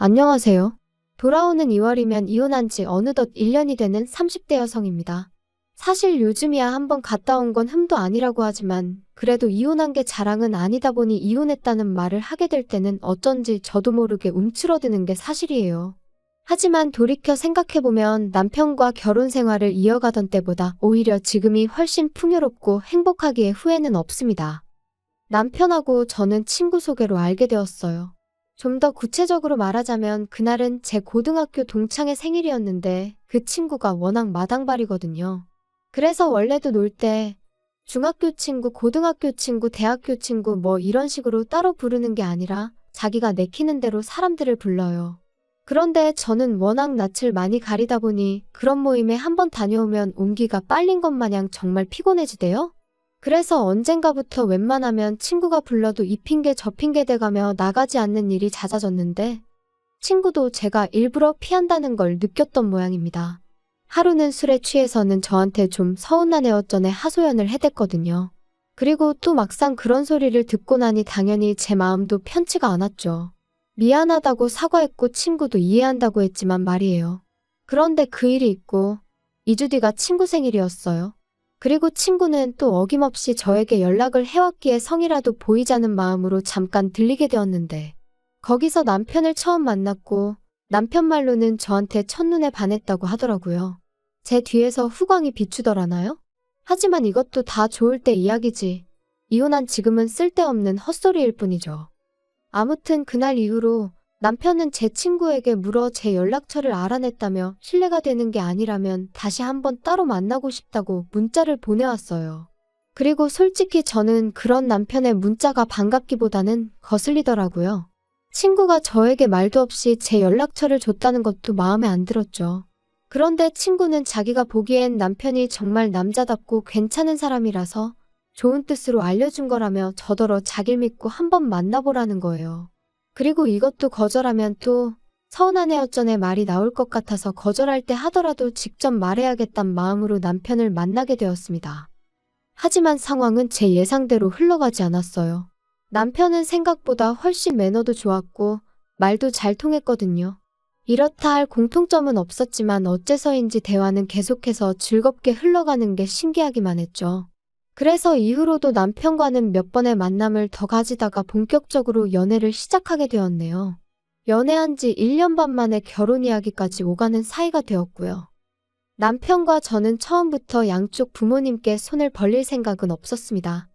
안녕하세요. 돌아오는 2월이면 이혼한 지 어느덧 1년이 되는 30대 여성입니다. 사실 요즘이야 한번 갔다 온 건 흠도 아니라고 하지만 그래도 이혼한 게 자랑은 아니다 보니 이혼했다는 말을 하게 될 때는 어쩐지 저도 모르게 움츠러드는 게 사실이에요. 하지만 돌이켜 생각해보면 남편과 결혼 생활을 이어가던 때보다 오히려 지금이 훨씬 풍요롭고 행복하기에 후회는 없습니다. 남편하고 저는 친구 소개로 알게 되었어요. 좀 더 구체적으로 말하자면 그날은 제 고등학교 동창의 생일이었는데 그 친구가 워낙 마당발이거든요. 그래서 원래도 놀 때 중학교 친구, 고등학교 친구, 대학교 친구 뭐 이런 식으로 따로 부르는 게 아니라 자기가 내키는 대로 사람들을 불러요. 그런데 저는 워낙 낯을 많이 가리다 보니 그런 모임에 한번 다녀오면 온기가 빨린 것 마냥 정말 피곤해지대요. 그래서 언젠가부터 웬만하면 친구가 불러도 이 핑계 저 핑계 대가며 나가지 않는 일이 잦아졌는데 친구도 제가 일부러 피한다는 걸 느꼈던 모양입니다. 하루는 술에 취해서는 저한테 좀 서운한 애 어쩌네 하소연을 해댔거든요. 그리고 또 막상 그런 소리를 듣고 나니 당연히 제 마음도 편치가 않았죠. 미안하다고 사과했고 친구도 이해한다고 했지만 말이에요. 그런데 그 일이 있고 2주 뒤가 친구 생일이었어요. 그리고 친구는 또 어김없이 저에게 연락을 해왔기에 성이라도 보이자는 마음으로 잠깐 들리게 되었는데 거기서 남편을 처음 만났고 남편 말로는 저한테 첫눈에 반했다고 하더라고요. 제 뒤에서 후광이 비추더라나요? 하지만 이것도 다 좋을 때 이야기지. 이혼한 지금은 쓸데없는 헛소리일 뿐이죠. 아무튼 그날 이후로 남편은 제 친구에게 물어 제 연락처를 알아냈다며 신뢰가 되는 게 아니라면 다시 한번 따로 만나고 싶다고 문자를 보내왔어요. 그리고 솔직히 저는 그런 남편의 문자가 반갑기보다는 거슬리더라고요. 친구가 저에게 말도 없이 제 연락처를 줬다는 것도 마음에 안 들었죠. 그런데 친구는 자기가 보기엔 남편이 정말 남자답고 괜찮은 사람이라서 좋은 뜻으로 알려준 거라며 저더러 자길 믿고 한번 만나보라는 거예요. 그리고 이것도 거절하면 또 서운한 애 어쩌네 말이 나올 것 같아서 거절할 때 하더라도 직접 말해야겠단 마음으로 남편을 만나게 되었습니다. 하지만 상황은 제 예상대로 흘러가지 않았어요. 남편은 생각보다 훨씬 매너도 좋았고 말도 잘 통했거든요. 이렇다 할 공통점은 없었지만 어째서인지 대화는 계속해서 즐겁게 흘러가는 게 신기하기만 했죠. 그래서 이후로도 남편과는 몇 번의 만남을 더 가지다가 본격적으로 연애를 시작하게 되었네요. 연애한 지 1년 반 만에 결혼 이야기까지 오가는 사이가 되었고요. 남편과 저는 처음부터 양쪽 부모님께 손을 벌릴 생각은 없었습니다.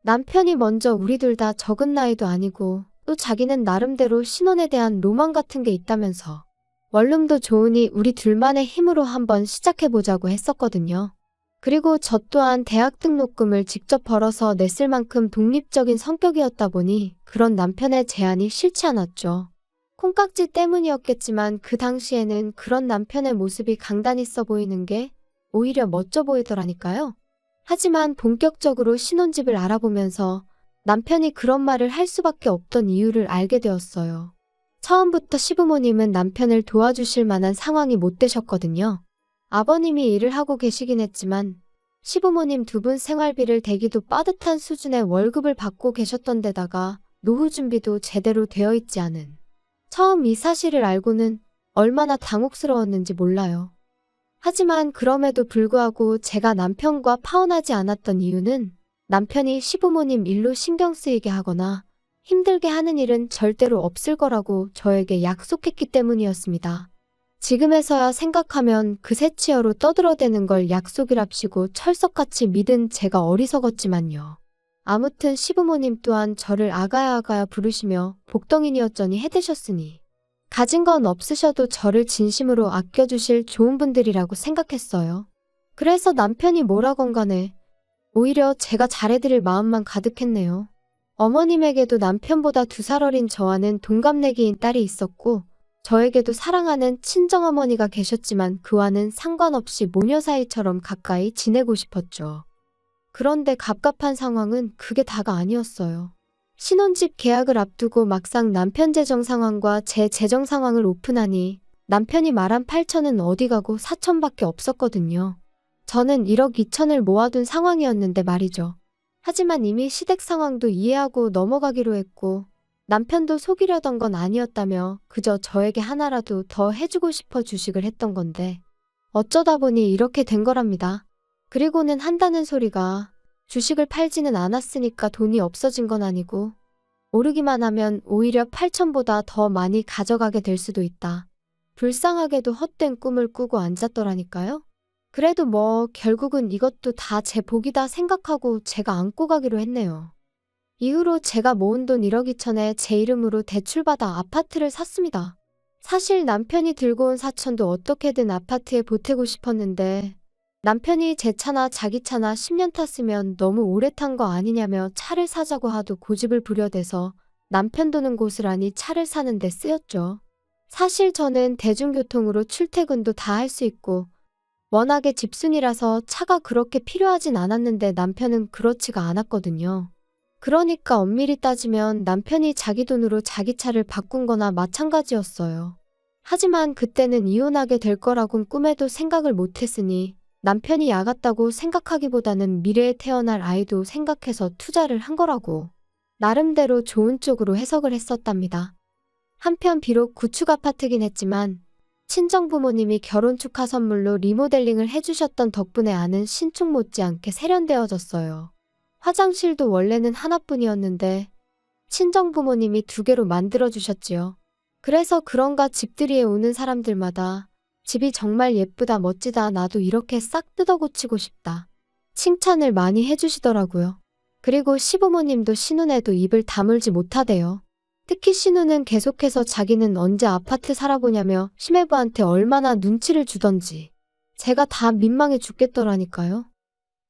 남편이 먼저 우리 둘 다 적은 나이도 아니고 또 자기는 나름대로 신혼에 대한 로망 같은 게 있다면서 원룸도 좋으니 우리 둘만의 힘으로 한번 시작해보자고 했었거든요. 그리고 저 또한 대학 등록금을 직접 벌어서 냈을 만큼 독립적인 성격이었다 보니 그런 남편의 제안이 싫지 않았죠. 콩깍지 때문이었겠지만 그 당시에는 그런 남편의 모습이 강단 있어 보이는 게 오히려 멋져 보이더라니까요. 하지만 본격적으로 신혼집을 알아보면서 남편이 그런 말을 할 수밖에 없던 이유를 알게 되었어요. 처음부터 시부모님은 남편을 도와주실 만한 상황이 못 되셨거든요. 아버님이 일을 하고 계시긴 했지만 시부모님 두 분 생활비를 대기도 빠듯한 수준의 월급을 받고 계셨던 데다가 노후 준비도 제대로 되어 있지 않은. 처음 이 사실을 알고는 얼마나 당혹스러웠는지 몰라요. 하지만 그럼에도 불구하고 제가 남편과 파혼하지 않았던 이유는 남편이 시부모님 일로 신경 쓰이게 하거나 힘들게 하는 일은 절대로 없을 거라고 저에게 약속했기 때문이었습니다. 지금에서야 생각하면 그 새치어로 떠들어대는 걸 약속이랍시고 철석같이 믿은 제가 어리석었지만요. 아무튼 시부모님 또한 저를 아가야 부르시며 복덩이니어쩌니 해대셨으니 가진 건 없으셔도 저를 진심으로 아껴주실 좋은 분들이라고 생각했어요. 그래서 남편이 뭐라건 간에 오히려 제가 잘해드릴 마음만 가득했네요. 어머님에게도 남편보다 2살 어린 저와는 동갑내기인 딸이 있었고 저에게도 사랑하는 친정어머니가 계셨지만 그와는 상관없이 모녀 사이처럼 가까이 지내고 싶었죠. 그런데 갑갑한 상황은 그게 다가 아니었어요. 신혼집 계약을 앞두고 막상 남편 재정 상황과 제 재정 상황을 오픈하니 남편이 말한 8천은 어디 가고 4천밖에 없었거든요. 저는 1억 2천을 모아둔 상황이었는데 말이죠. 하지만 이미 시댁 상황도 이해하고 넘어가기로 했고 남편도 속이려던 건 아니었다며 그저 저에게 하나라도 더 해주고 싶어 주식을 했던 건데 어쩌다 보니 이렇게 된 거랍니다. 그리고는 한다는 소리가 주식을 팔지는 않았으니까 돈이 없어진 건 아니고 오르기만 하면 오히려 8천보다 더 많이 가져가게 될 수도 있다. 불쌍하게도 헛된 꿈을 꾸고 앉았더라니까요. 그래도 뭐 결국은 이것도 다 제 복이다 생각하고 제가 안고 가기로 했네요. 이후로 제가 모은 돈 1억 2천에 제 이름으로 대출받아 아파트를 샀습니다. 사실 남편이 들고 온 4천도 어떻게든 아파트에 보태고 싶었는데 남편이 제 차나 자기 차나 10년 탔으면 너무 오래 탄 거 아니냐며 차를 사자고 하도 고집을 부려대서 남편 도는 곳을 아니 차를 사는 데 쓰였죠. 사실 저는 대중교통으로 출퇴근도 다 할 수 있고 워낙에 집순이라서 차가 그렇게 필요하진 않았는데 남편은 그렇지가 않았거든요. 그러니까 엄밀히 따지면 남편이 자기 돈으로 자기 차를 바꾼 거나 마찬가지였어요. 하지만 그때는 이혼하게 될 거라곤 꿈에도 생각을 못했으니 남편이 야갔다고 생각하기보다는 미래에 태어날 아이도 생각해서 투자를 한 거라고 나름대로 좋은 쪽으로 해석을 했었답니다. 한편 비록 구축 아파트긴 했지만 친정부모님이 결혼 축하 선물로 리모델링을 해주셨던 덕분에 아는 신축 못지않게 세련되어졌어요. 화장실도 원래는 하나뿐이었는데 친정부모님이 2개로 만들어주셨지요. 그래서 그런가 집들이에 오는 사람들마다 집이 정말 예쁘다 멋지다 나도 이렇게 싹 뜯어고치고 싶다. 칭찬을 많이 해주시더라고요. 그리고 시부모님도 신혼에도 입을 다물지 못하대요. 특히 신우는 계속해서 자기는 언제 아파트 살아보냐며 시매부한테 얼마나 눈치를 주던지 제가 다 민망해 죽겠더라니까요.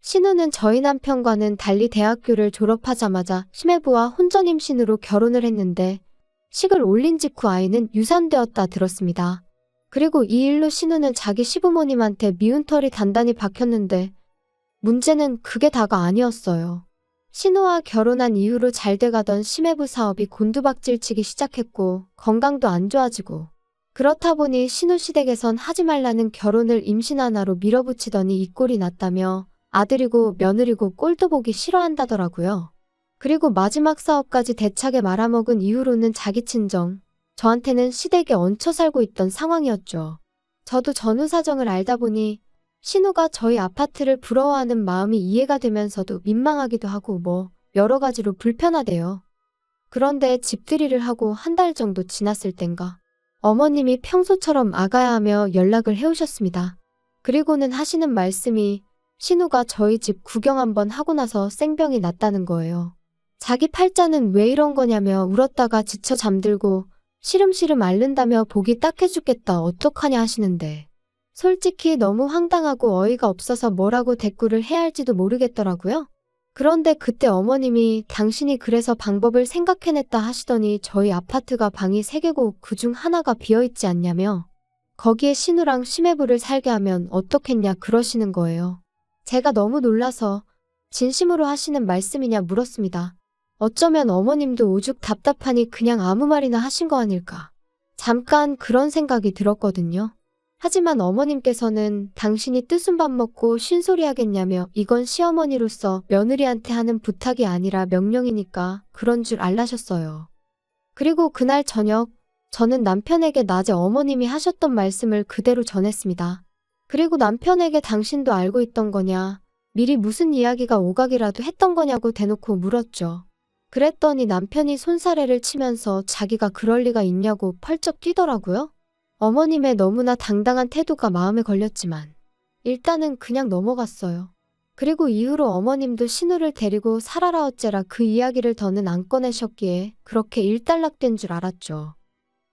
신우는 저희 남편과는 달리 대학교를 졸업하자마자 시매부와 혼전 임신으로 결혼을 했는데 식을 올린 직후 아이는 유산되었다 들었습니다. 그리고 이 일로 신우는 자기 시부모님한테 미운 털이 단단히 박혔는데 문제는 그게 다가 아니었어요. 신우와 결혼한 이후로 잘 돼가던 시매부 사업이 곤두박질치기 시작했고 건강도 안 좋아지고 그렇다 보니 신우 시댁에선 하지 말라는 결혼을 임신 하나로 밀어붙이더니 이 꼴이 났다며 아들이고 며느리고 꼴도 보기 싫어한다더라고요. 그리고 마지막 사업까지 대차게 말아먹은 이후로는 자기 친정, 저한테는 시댁에 얹혀 살고 있던 상황이었죠. 저도 전후 사정을 알다 보니 신우가 저희 아파트를 부러워하는 마음이 이해가 되면서도 민망하기도 하고 뭐 여러 가지로 불편하대요. 그런데 집들이를 하고 한 달 정도 지났을 땐가 어머님이 평소처럼 아가야 하며 연락을 해오셨습니다. 그리고는 하시는 말씀이 신우가 저희 집 구경 한번 하고 나서 생병이 났다는 거예요. 자기 팔자는 왜 이런 거냐며 울었다가 지쳐 잠들고 시름시름 앓는다며 보기 딱해 죽겠다 어떡하냐 하시는데 솔직히 너무 황당하고 어이가 없어서 뭐라고 대꾸를 해야 할지도 모르겠더라고요. 그런데 그때 어머님이 당신이 그래서 방법을 생각해냈다 하시더니 저희 아파트가 방이 3개고 그중 하나가 비어있지 않냐며 거기에 신우랑 시매부를 살게 하면 어떻겠냐 그러시는 거예요. 제가 너무 놀라서 진심으로 하시는 말씀이냐 물었습니다. 어쩌면 어머님도 오죽 답답하니 그냥 아무 말이나 하신 거 아닐까. 잠깐 그런 생각이 들었거든요. 하지만 어머님께서는 당신이 뜨순 밥 먹고 쉰소리 하겠냐며 이건 시어머니로서 며느리한테 하는 부탁이 아니라 명령이니까 그런 줄 알라셨어요. 그리고 그날 저녁 저는 남편에게 낮에 어머님이 하셨던 말씀을 그대로 전했습니다. 그리고 남편에게 당신도 알고 있던 거냐, 미리 무슨 이야기가 오가기라도 했던 거냐고 대놓고 물었죠. 그랬더니 남편이 손사래를 치면서 자기가 그럴 리가 있냐고 펄쩍 뛰더라고요. 어머님의 너무나 당당한 태도가 마음에 걸렸지만 일단은 그냥 넘어갔어요. 그리고 이후로 어머님도 신우를 데리고 살아라 어째라 그 이야기를 더는 안 꺼내셨기에 그렇게 일단락된 줄 알았죠.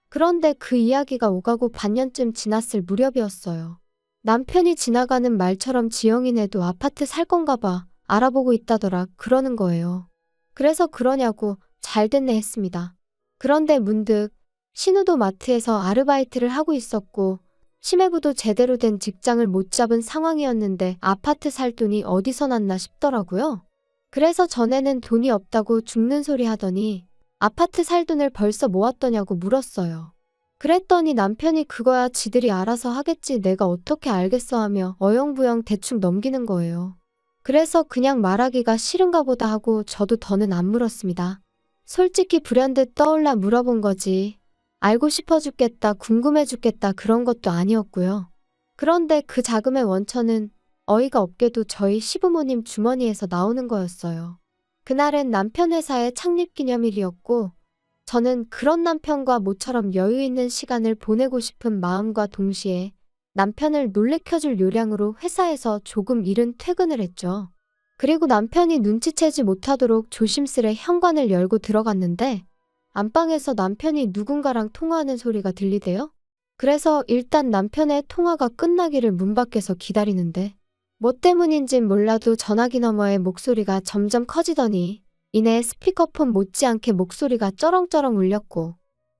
그런데 그 이야기가 오가고 반년쯤 지났을 무렵이었어요. 남편이 지나가는 말처럼 지영이네도 아파트 살 건가 봐 알아보고 있다더라 그러는 거예요. 그래서 그러냐고 잘 됐네 했습니다. 그런데 문득 신우도 마트에서 아르바이트를 하고 있었고 시매부도 제대로 된 직장을 못 잡은 상황이었는데 아파트 살 돈이 어디서 났나 싶더라고요. 그래서 전에는 돈이 없다고 죽는 소리 하더니 아파트 살 돈을 벌써 모았더냐고 물었어요. 그랬더니 남편이 그거야 지들이 알아서 하겠지 내가 어떻게 알겠어 하며 어영부영 대충 넘기는 거예요. 그래서 그냥 말하기가 싫은가 보다 하고 저도 더는 안 물었습니다. 솔직히 불현듯 떠올라 물어본 거지. 알고 싶어 죽겠다, 궁금해 죽겠다 그런 것도 아니었고요. 그런데 그 자금의 원천은 어이가 없게도 저희 시부모님 주머니에서 나오는 거였어요. 그날은 남편 회사의 창립기념일이었고 저는 그런 남편과 모처럼 여유 있는 시간을 보내고 싶은 마음과 동시에 남편을 놀래켜줄 요량으로 회사에서 조금 이른 퇴근을 했죠. 그리고 남편이 눈치채지 못하도록 조심스레 현관을 열고 들어갔는데 안방에서 남편이 누군가랑 통화하는 소리가 들리대요. 그래서 일단 남편의 통화가 끝나기를 문 밖에서 기다리는데 뭐 때문인진 몰라도 전화기 너머의 목소리가 점점 커지더니 이내 스피커폰 못지않게 목소리가 쩌렁쩌렁 울렸고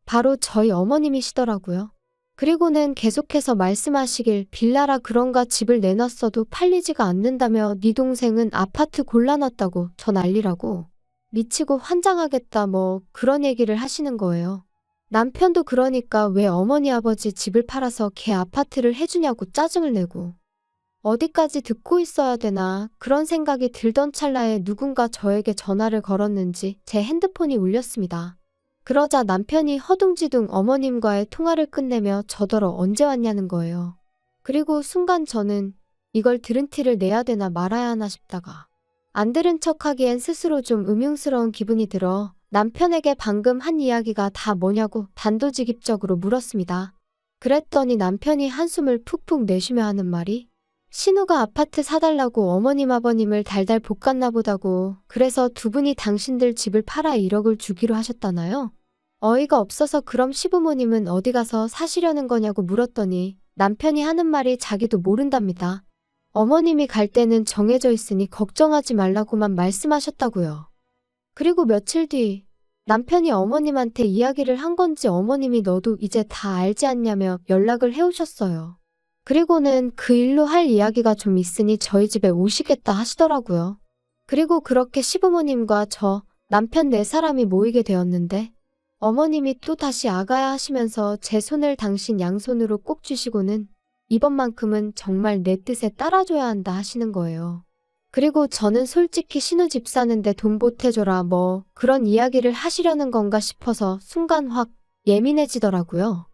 바로 저희 어머님이시더라고요. 그리고는 계속해서 말씀하시길 빌라라 그런가 집을 내놨어도 팔리지가 않는다며 네 동생은 아파트 골라놨다고 저 난리라고 미치고 환장하겠다 뭐 그런 얘기를 하시는 거예요. 남편도 그러니까 왜 어머니 아버지 집을 팔아서 걔 아파트를 해주냐고 짜증을 내고 어디까지 듣고 있어야 되나 그런 생각이 들던 찰나에 누군가 저에게 전화를 걸었는지 제 핸드폰이 울렸습니다. 그러자 남편이 허둥지둥 어머님과의 통화를 끝내며 저더러 언제 왔냐는 거예요. 그리고 순간 저는 이걸 들은 티를 내야 되나 말아야 하나 싶다가 안 들은 척하기엔 스스로 좀 음흉스러운 기분이 들어 남편에게 방금 한 이야기가 다 뭐냐고 단도직입적으로 물었습니다. 그랬더니 남편이 한숨을 푹푹 내쉬며 하는 말이 신우가 아파트 사달라고 어머님 아버님을 달달 볶았나 보다고 그래서 두 분이 당신들 집을 팔아 1억을 주기로 하셨다나요? 어이가 없어서 그럼 시부모님은 어디 가서 사시려는 거냐고 물었더니 남편이 하는 말이 자기도 모른답니다. 어머님이 갈 때는 정해져 있으니 걱정하지 말라고만 말씀하셨다고요. 그리고 며칠 뒤 남편이 어머님한테 이야기를 한 건지 어머님이 너도 이제 다 알지 않냐며 연락을 해오셨어요. 그리고는 그 일로 할 이야기가 좀 있으니 저희 집에 오시겠다 하시더라고요. 그리고 그렇게 시부모님과 저, 남편 4사람이 모이게 되었는데 어머님이 또 다시 아가야 하시면서 제 손을 당신 양손으로 꼭 쥐시고는 이번만큼은 정말 내 뜻에 따라줘야 한다 하시는 거예요. 그리고 저는 솔직히 신우 집 사는데 돈 보태줘라 뭐 그런 이야기를 하시려는 건가 싶어서 순간 확 예민해지더라고요.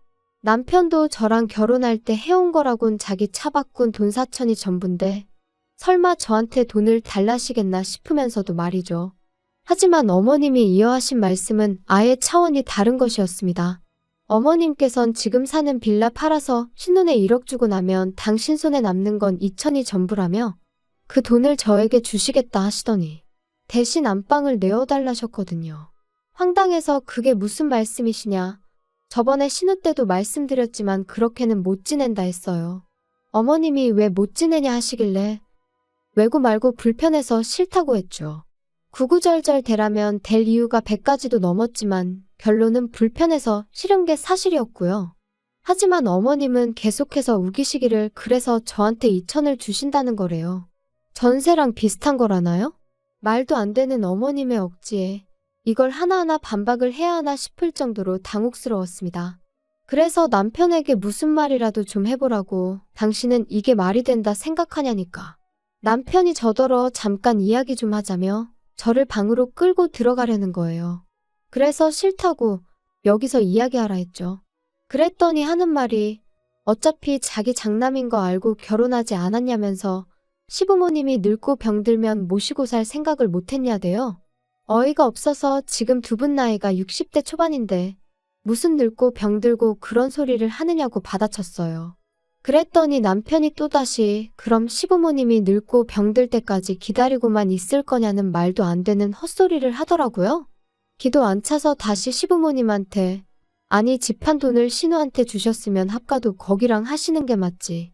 남편도 저랑 결혼할 때 해온 거라곤 자기 차 바꾼 돈 4천이 전부인데 설마 저한테 돈을 달라시겠나 싶으면서도 말이죠. 하지만 어머님이 이어하신 말씀은 아예 차원이 다른 것이었습니다. 어머님께선 지금 사는 빌라 팔아서 신혼에 1억 주고 나면 당신 손에 남는 건 2천이 전부라며 그 돈을 저에게 주시겠다 하시더니 대신 안방을 내어달라셨거든요. 황당해서 그게 무슨 말씀이시냐. 저번에 신우 때도 말씀드렸지만 그렇게는 못 지낸다 했어요. 어머님이 왜 못 지내냐 하시길래 외고 말고 불편해서 싫다고 했죠. 구구절절 대라면 될 이유가 100가지도 넘었지만 결론은 불편해서 싫은 게 사실이었고요. 하지만 어머님은 계속해서 우기시기를 그래서 저한테 2천을 주신다는 거래요. 전세랑 비슷한 거라나요? 말도 안 되는 어머님의 억지에 이걸 하나하나 반박을 해야 하나 싶을 정도로 당혹스러웠습니다. 그래서 남편에게 무슨 말이라도 좀 해보라고 당신은 이게 말이 된다 생각하냐니까. 남편이 저더러 잠깐 이야기 좀 하자며 저를 방으로 끌고 들어가려는 거예요. 그래서 싫다고 여기서 이야기하라 했죠. 그랬더니 하는 말이 어차피 자기 장남인 거 알고 결혼하지 않았냐면서 시부모님이 늙고 병들면 모시고 살 생각을 못했냐대요. 어이가 없어서 지금 두 분 나이가 60대 초반인데 무슨 늙고 병들고 그런 소리를 하느냐고 받아쳤어요. 그랬더니 남편이 또다시 그럼 시부모님이 늙고 병들 때까지 기다리고만 있을 거냐는 말도 안 되는 헛소리를 하더라고요. 기도 안 차서 다시 시부모님한테 아니 집 한 돈을 신우한테 주셨으면 합가도 거기랑 하시는 게 맞지.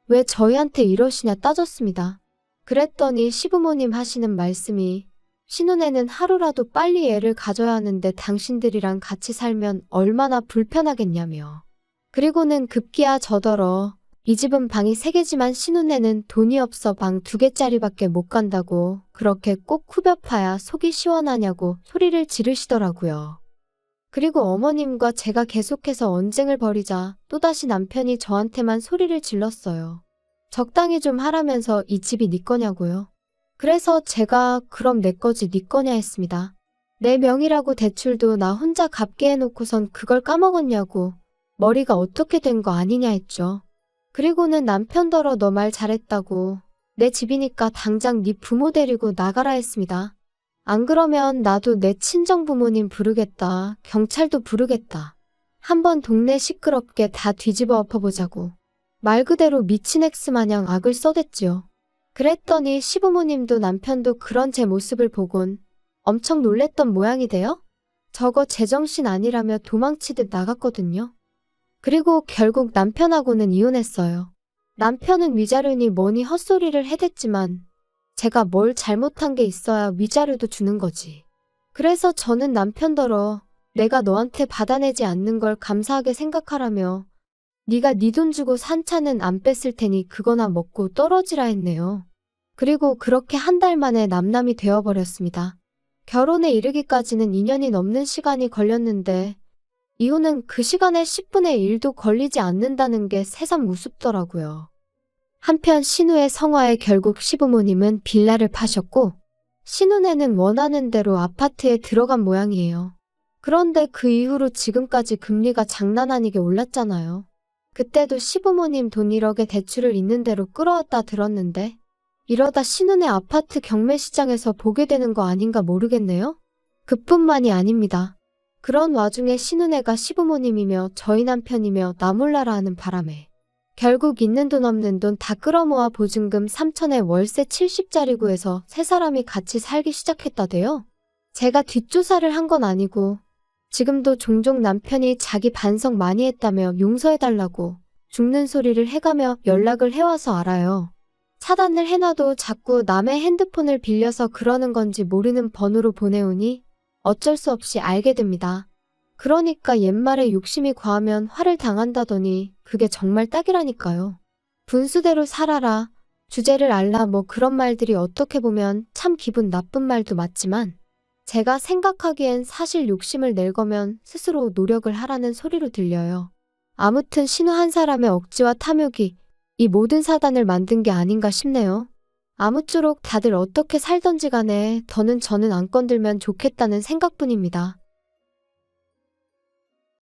왜 저희한테 이러시냐 따졌습니다. 그랬더니 시부모님 하시는 말씀이 신혼에는 하루라도 빨리 애를 가져야 하는데 당신들이랑 같이 살면 얼마나 불편하겠냐며. 그리고는 급기야 저더러 이 집은 방이 3개지만 신혼에는 돈이 없어 방 2개짜리밖에 못 간다고 그렇게 꼭 후벼파야 속이 시원하냐고 소리를 지르시더라고요. 그리고 어머님과 제가 계속해서 언쟁을 벌이자 또다시 남편이 저한테만 소리를 질렀어요. 적당히 좀 하라면서 이 집이 네 거냐고요. 그래서 제가 그럼 내 거지 네 거냐 했습니다. 내 명의라고 대출도 나 혼자 갚게 해놓고선 그걸 까먹었냐고. 머리가 어떻게 된 거 아니냐 했죠. 그리고는 남편더러 너 말 잘했다고. 내 집이니까 당장 네 부모 데리고 나가라 했습니다. 안 그러면 나도 내 친정 부모님 부르겠다. 경찰도 부르겠다. 한번 동네 시끄럽게 다 뒤집어 엎어보자고. 말 그대로 미친 엑스 마냥 악을 써댔지요. 그랬더니 시부모님도 남편도 그런 제 모습을 보곤 엄청 놀랬던 모양이 돼요. 저거 제정신 아니라며 도망치듯 나갔거든요. 그리고 결국 남편하고는 이혼했어요. 남편은 위자료니 뭐니 헛소리를 해댔지만 제가 뭘 잘못한 게 있어야 위자료도 주는 거지. 그래서 저는 남편더러 내가 너한테 받아내지 않는 걸 감사하게 생각하라며 네가 네 돈 주고 산 차는 안 뺐을 테니 그거나 먹고 떨어지라 했네요. 그리고 그렇게 한 달 만에 남남이 되어버렸습니다. 결혼에 이르기까지는 2년이 넘는 시간이 걸렸는데 이혼은 그 시간에 10분의 1도 걸리지 않는다는 게 새삼 우습더라고요. 한편 신우의 성화에 결국 시부모님은 빌라를 파셨고 신우네는 원하는 대로 아파트에 들어간 모양이에요. 그런데 그 이후로 지금까지 금리가 장난 아니게 올랐잖아요. 그때도 시부모님 돈 1억에 대출을 있는 대로 끌어왔다 들었는데 이러다 신우네 아파트 경매시장에서 보게 되는 거 아닌가 모르겠네요. 그뿐만이 아닙니다. 그런 와중에 신우네가 시부모님이며 저희 남편이며 나 몰라라 하는 바람에 결국 있는 돈 없는 돈 다 끌어모아 보증금 3천에 월세 70짜리 구해서 세 사람이 같이 살기 시작했다대요. 제가 뒷조사를 한 건 아니고 지금도 종종 남편이 자기 반성 많이 했다며 용서해달라고 죽는 소리를 해가며 연락을 해와서 알아요. 차단을 해놔도 자꾸 남의 핸드폰을 빌려서 그러는 건지 모르는 번호로 보내오니 어쩔 수 없이 알게 됩니다. 그러니까 옛말에 욕심이 과하면 화를 당한다더니 그게 정말 딱이라니까요. 분수대로 살아라, 주제를 알라 뭐 그런 말들이 어떻게 보면 참 기분 나쁜 말도 맞지만 제가 생각하기엔 사실 욕심을 낼 거면 스스로 노력을 하라는 소리로 들려요. 아무튼 신우 한 사람의 억지와 탐욕이 이 모든 사단을 만든 게 아닌가 싶네요. 아무쪼록 다들 어떻게 살던지 간에 더는 저는 안 건들면 좋겠다는 생각뿐입니다.